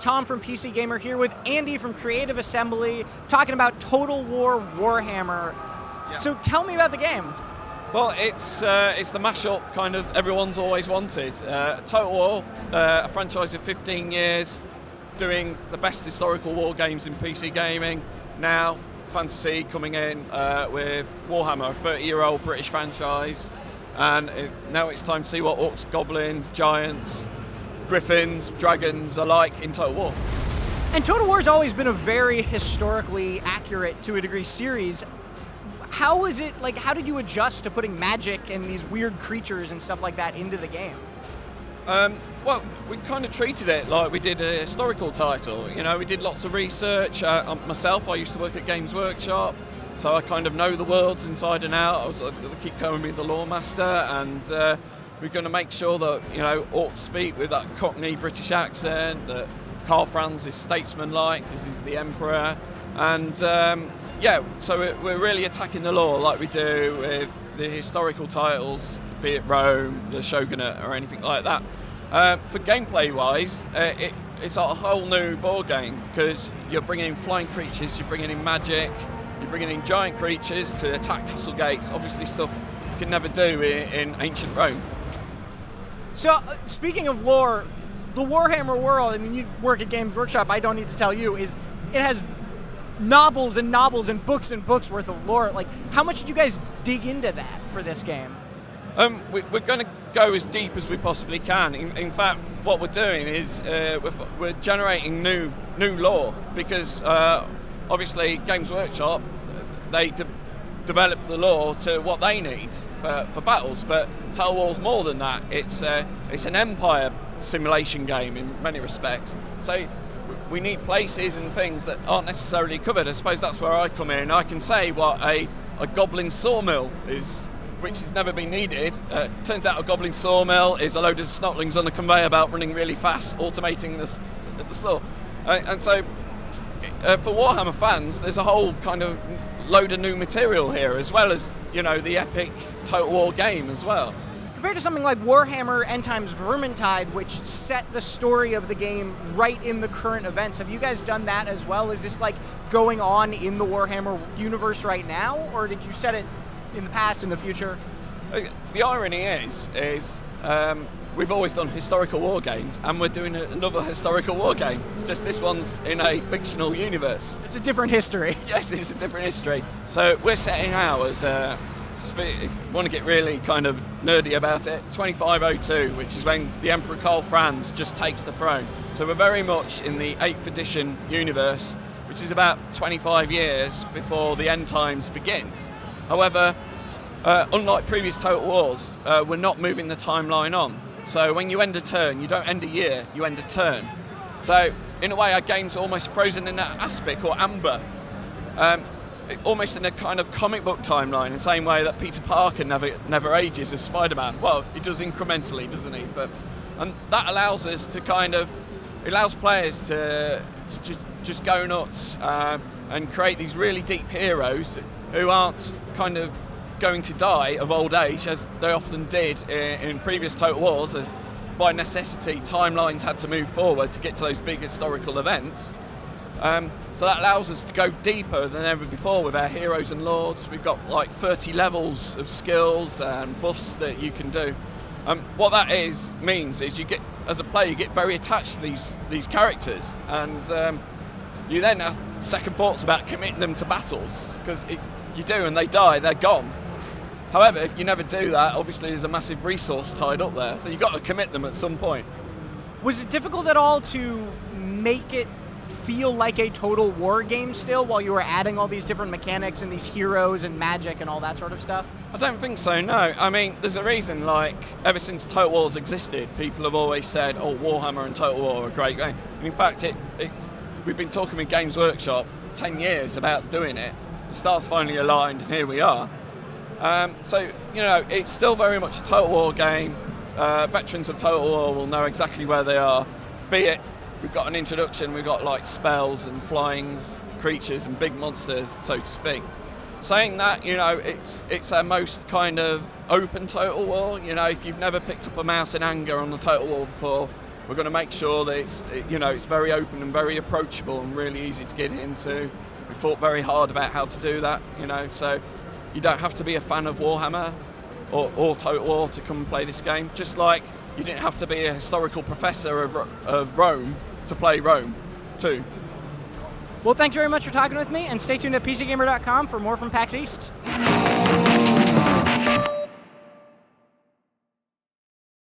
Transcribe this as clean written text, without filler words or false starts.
Tom from PC Gamer here with Andy from Creative Assembly, talking about Total War Warhammer. Yeah. So tell me about the game. Well, it's the mashup kind of everyone's always wanted. Total War, a franchise of 15 years, doing the best historical war games in PC gaming. Now, fantasy coming in with Warhammer, a 30-year-old British franchise. And now it's time to see what orcs, goblins, giants, griffins, dragons are like in Total War. And Total War's always been a very historically accurate, to a degree, series. How is it, like, how did you adjust to putting magic and these weird creatures and stuff like that into the game? Well, we kind of treated it like we did a historical title. You know, we did lots of research. Myself, I used to work at Games Workshop, so I kind of know the worlds inside and out. I was keep going with the lore master, and we're going to make sure that, you know, orcs speak with that Cockney British accent, that Karl Franz is statesman-like because he's the emperor, and yeah, so we're really attacking the lore like we do with the historical titles, be it Rome, the Shogunate, or anything like that. For gameplay-wise, it's a whole new ball game because you're bringing in flying creatures, you're bringing in magic, you're bringing in giant creatures to attack castle gates, obviously stuff you can never do in ancient Rome. So, speaking of lore, the Warhammer world, I mean, you work at Games Workshop, I don't need to tell you, it has novels and novels and books worth of lore. Like, how much did you guys dig into that for this game? We're going to go as deep as we possibly can. In fact, what we're doing is we're generating new lore because obviously Games Workshop, they develop the lore to what they need for battles, but Total War's more than that. It's an empire simulation game in many respects. So we need places and things that aren't necessarily covered. I suppose that's where I come in. I can say what a goblin sawmill is, which has never been needed. Turns out a goblin sawmill is a load of snotlings on a conveyor belt running really fast, automating the saw. And so for Warhammer fans, there's a whole kind of load of new material here, as well as, you know, the epic Total War game as well. Compared to something like Warhammer End Times Vermintide, which set the story of the game right in the current events, have you guys done that as well? Is this like going on in the Warhammer universe right now, or did you set it in the past, in the future? The irony is we've always done historical war games, and we're doing another historical war game. It's just this one's in a fictional universe. It's a different history. Yes, it's a different history. So we're setting ours, if you want to get really kind of nerdy about it, 2502, which is when the Emperor Karl Franz just takes the throne. So we're very much in the 8th edition universe, which is about 25 years before the end times begins. However, unlike previous Total Wars, we're not moving the timeline on. So when you end a turn, you don't end a year, you end a turn. So in a way, our game's almost frozen in that aspic or amber, almost in a kind of comic book timeline, in the same way that Peter Parker never ages as Spider-Man. Well, he does incrementally, doesn't he? And that allows us to allows players to just go nuts and create these really deep heroes who aren't kind of going to die of old age, as they often did in previous Total Wars, as by necessity timelines had to move forward to get to those big historical events. So that allows us to go deeper than ever before with our heroes and lords. We've got like 30 levels of skills and buffs that you can do. What that means is you get, as a player, you get very attached to these characters, and you then have second thoughts about committing them to battles, because you do, and they die, they're gone. However, if you never do that, obviously there's a massive resource tied up there, so you've got to commit them at some point. Was it difficult at all to make it feel like a Total War game still, while you were adding all these different mechanics and these heroes and magic and all that sort of stuff? I don't think so, no. I mean, there's a reason, like, ever since Total War's existed, people have always said, oh, Warhammer and Total War are a great game. And in fact, we've been talking with Games Workshop 10 years about doing it. The stars finally aligned, and here we are. So, you know, it's still very much a Total War game. Veterans of Total War will know exactly where they are, be it we've got an introduction, we've got like spells and flying creatures and big monsters, so to speak. Saying that, you know, it's our most kind of open Total War. You know, if you've never picked up a mouse in anger on the Total War before, We're going to make sure that it's very open and very approachable and really easy to get into. We thought very hard about how to do that, so you don't have to be a fan of Warhammer or Total War to come and play this game, just like you didn't have to be a historical professor of Rome to play Rome too. Well, thanks very much for talking with me, and stay tuned at PCGamer.com for more from PAX East.